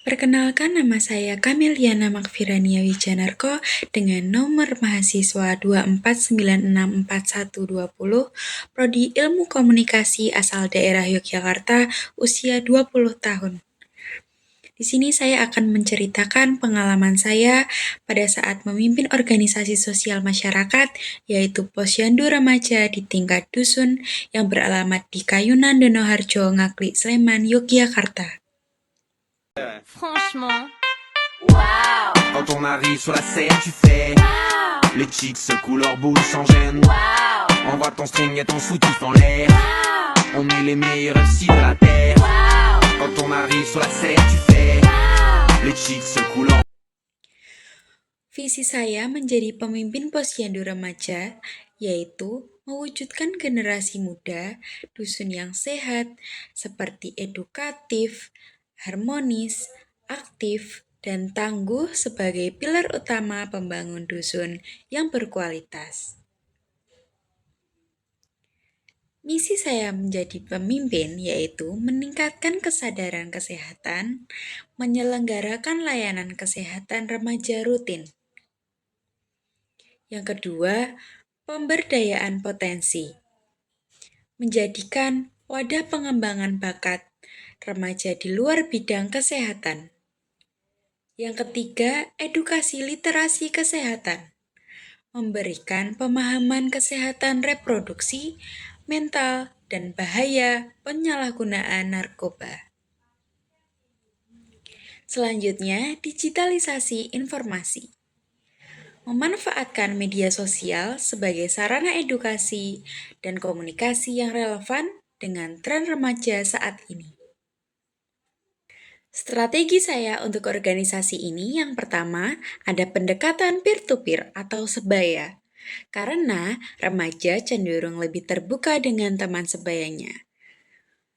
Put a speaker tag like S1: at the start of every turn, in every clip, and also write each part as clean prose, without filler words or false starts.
S1: Perkenalkan, nama saya Kameliana Makfirania Wijanarko dengan nomor mahasiswa 249641120, Prodi Ilmu Komunikasi asal daerah Yogyakarta, usia 20 tahun. Di sini saya akan menceritakan pengalaman saya pada saat memimpin organisasi sosial masyarakat, yaitu Posyandu Remaja di tingkat dusun yang beralamat di Kayunan Donoharjo, Ngaglik, Sleman, Yogyakarta.
S2: Franchement,
S3: Wow,
S4: Quand on arrive sur la scène, tu fais
S3: wow,
S4: les chicks secouent leur boule sans gêne.
S3: wow,
S4: Envoie ton string et ton soutif en l'air.
S3: wow,
S4: On est les meilleurs MC de la terre.
S3: wow,
S4: Quand on arrive sur la scène, tu fais
S3: wow.
S4: les chicks secouent leur
S1: Visi saya menjadi pemimpin Posyandu Remaja, yaitu mewujudkan generasi muda dusun yang sehat, seperti edukatif, harmonis, aktif, dan tangguh sebagai pilar utama pembangun dusun yang berkualitas. Misi saya menjadi pemimpin yaitu meningkatkan kesadaran kesehatan, menyelenggarakan layanan kesehatan remaja rutin. Yang kedua, pemberdayaan potensi. Menjadikan wadah pengembangan bakat remaja di luar bidang kesehatan. Yang ketiga, edukasi literasi kesehatan. Memberikan pemahaman kesehatan reproduksi, mental, dan bahaya penyalahgunaan narkoba. Selanjutnya, digitalisasi informasi. Memanfaatkan media sosial sebagai sarana edukasi dan komunikasi yang relevan dengan tren remaja saat ini. Strategi saya untuk organisasi ini yang pertama ada pendekatan peer-to-peer atau sebaya. Karena remaja cenderung lebih terbuka dengan teman sebayanya.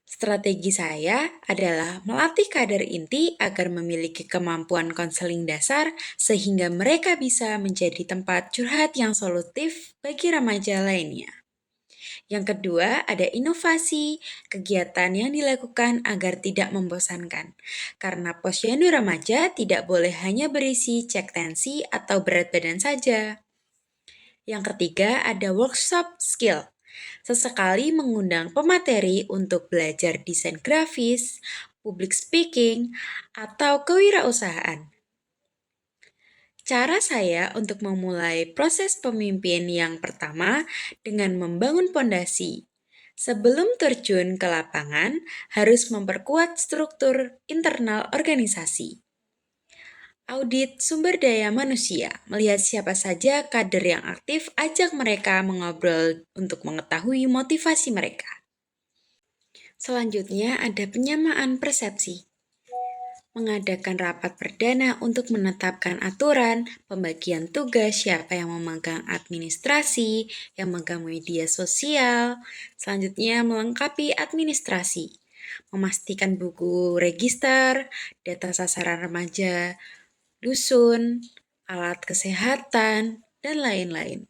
S1: Strategi saya adalah melatih kader inti agar memiliki kemampuan konseling dasar sehingga mereka bisa menjadi tempat curhat yang solutif bagi remaja lainnya. Yang kedua, ada inovasi kegiatan yang dilakukan agar tidak membosankan. Karena Posyandu Remaja tidak boleh hanya berisi cek tensi atau berat badan saja. Yang ketiga, ada workshop skill. Sesekali mengundang pemateri untuk belajar desain grafis, public speaking, atau kewirausahaan. Cara saya untuk memulai proses pemimpin yang pertama dengan membangun pondasi. Sebelum terjun ke lapangan, harus memperkuat struktur internal organisasi. Audit sumber daya manusia, melihat siapa saja kader yang aktif, ajak mereka mengobrol untuk mengetahui motivasi mereka. Selanjutnya ada penyamaan persepsi. Mengadakan rapat perdana untuk menetapkan aturan, pembagian tugas siapa yang memegang administrasi, yang memegang media sosial, selanjutnya melengkapi administrasi, memastikan buku register, data sasaran remaja, dusun, alat kesehatan, dan lain-lain.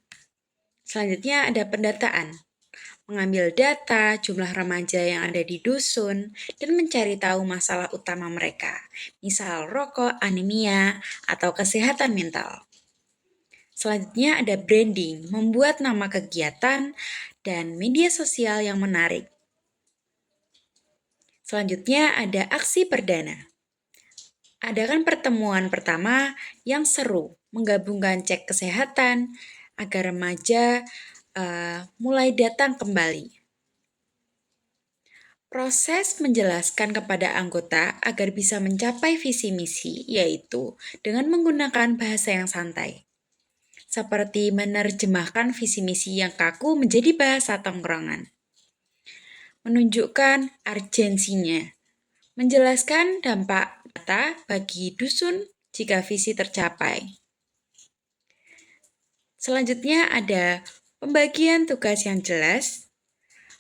S1: Selanjutnya ada pendataan. Mengambil data jumlah remaja yang ada di dusun dan mencari tahu masalah utama mereka, misal rokok, anemia, atau kesehatan mental. Selanjutnya ada branding, membuat nama kegiatan dan media sosial yang menarik. Selanjutnya ada aksi perdana. Adakan pertemuan pertama yang seru, menggabungkan cek kesehatan agar remaja mulai datang kembali. Proses menjelaskan kepada anggota agar bisa mencapai visi misi, yaitu dengan menggunakan bahasa yang santai. Seperti menerjemahkan visi misi yang kaku menjadi bahasa tongkrongan. Menunjukkan urgensinya. Menjelaskan dampak nyata bagi dusun jika visi tercapai. Selanjutnya ada pembagian tugas yang jelas,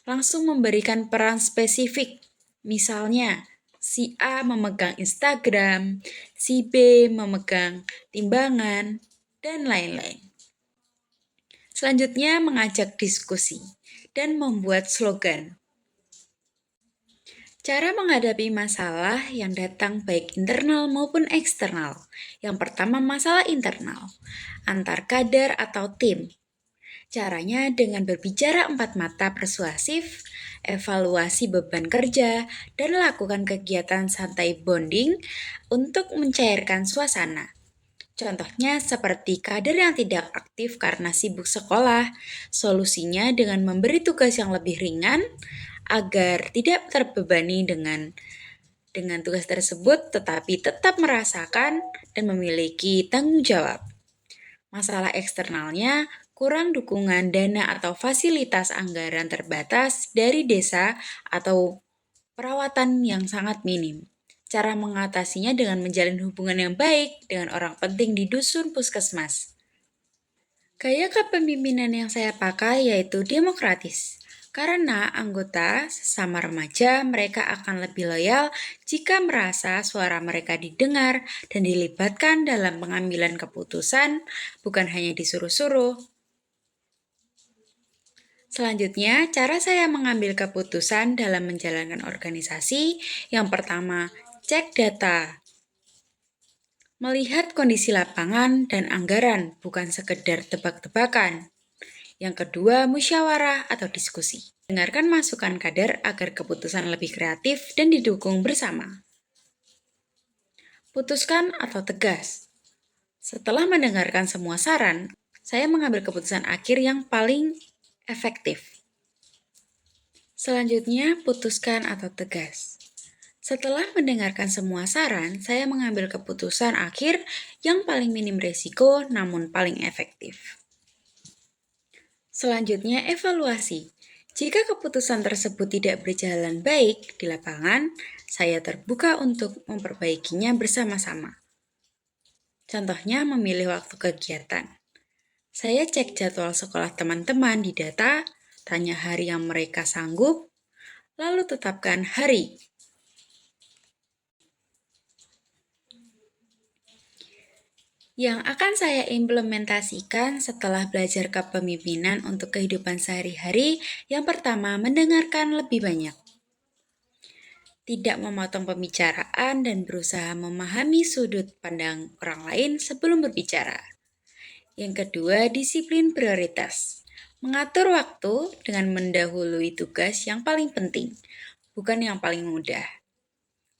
S1: langsung memberikan peran spesifik. Misalnya, si A memegang Instagram, si B memegang timbangan, dan lain-lain. Selanjutnya mengajak diskusi dan membuat slogan. Cara menghadapi masalah yang datang baik internal maupun eksternal. Yang pertama, masalah internal, antar kader atau tim. Caranya dengan berbicara empat mata persuasif, evaluasi beban kerja, dan lakukan kegiatan santai bonding untuk mencairkan suasana. Contohnya seperti kader yang tidak aktif karena sibuk sekolah, solusinya dengan memberi tugas yang lebih ringan agar tidak terbebani dengan tugas tersebut tetapi tetap merasakan dan memiliki tanggung jawab. Masalah eksternalnya kurang dukungan dana atau fasilitas anggaran terbatas dari desa atau perawatan yang sangat minim. Cara mengatasinya dengan menjalin hubungan yang baik dengan orang penting di dusun puskesmas. Gaya kepemimpinan yang saya pakai yaitu demokratis. Karena anggota sesama remaja, mereka akan lebih loyal jika merasa suara mereka didengar dan dilibatkan dalam pengambilan keputusan, bukan hanya disuruh-suruh. Selanjutnya, cara saya mengambil keputusan dalam menjalankan organisasi, yang pertama, cek data. Melihat kondisi lapangan dan anggaran, bukan sekedar tebak-tebakan. Yang kedua, musyawarah atau diskusi. Dengarkan masukan kader agar keputusan lebih kreatif dan didukung bersama. Putuskan atau tegas. Setelah mendengarkan semua saran, saya mengambil keputusan akhir yang paling efektif. Selanjutnya, putuskan atau tegas. Setelah mendengarkan semua saran, saya mengambil keputusan akhir yang paling minim risiko namun paling efektif. Selanjutnya, evaluasi. Jika keputusan tersebut tidak berjalan baik di lapangan, saya terbuka untuk memperbaikinya bersama-sama. Contohnya, memilih waktu kegiatan. Saya cek jadwal sekolah teman-teman di data, tanya hari yang mereka sanggup, lalu tetapkan hari. Yang akan saya implementasikan setelah belajar kepemimpinan untuk kehidupan sehari-hari, yang pertama, mendengarkan lebih banyak. Tidak memotong pembicaraan dan berusaha memahami sudut pandang orang lain sebelum berbicara. Yang kedua, disiplin prioritas. Mengatur waktu dengan mendahului tugas yang paling penting, bukan yang paling mudah.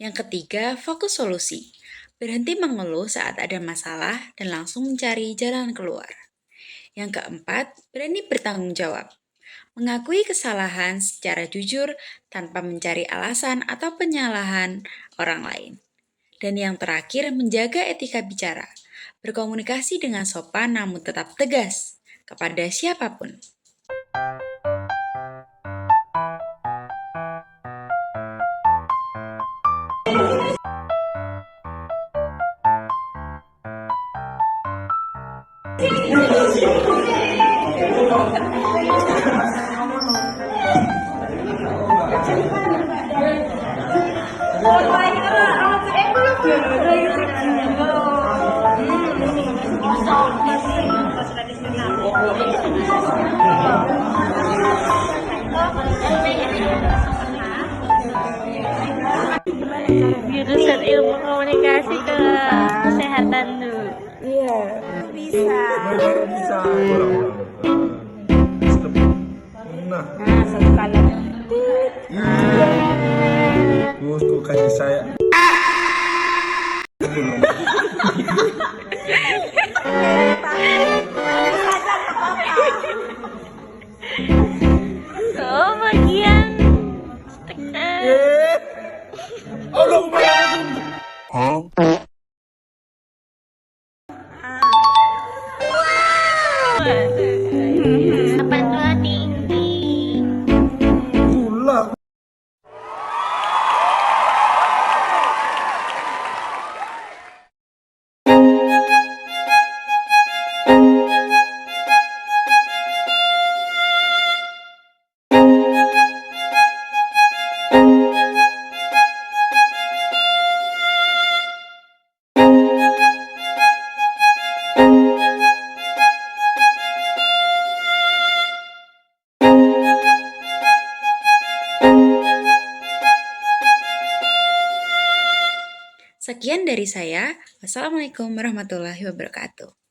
S1: Yang ketiga, fokus solusi. Berhenti mengeluh saat ada masalah dan langsung mencari jalan keluar. Yang keempat, berani bertanggung jawab. Mengakui kesalahan secara jujur tanpa mencari alasan atau penyalahan orang lain. Dan yang terakhir, menjaga etika bicara. Berkomunikasi dengan sopan namun tetap tegas kepada siapapun.
S3: Jurusan ilmu komunikasi ke kesehatan dulu.
S2: Iya.
S3: Bisa.
S2: Bisa. Nah,
S3: Satu kali.
S2: Gus kok kasih saya.
S3: Oh, bagian. Apa tinggi?
S2: Gula.
S1: Sekian dari saya. Wassalamualaikum warahmatullahi wabarakatuh.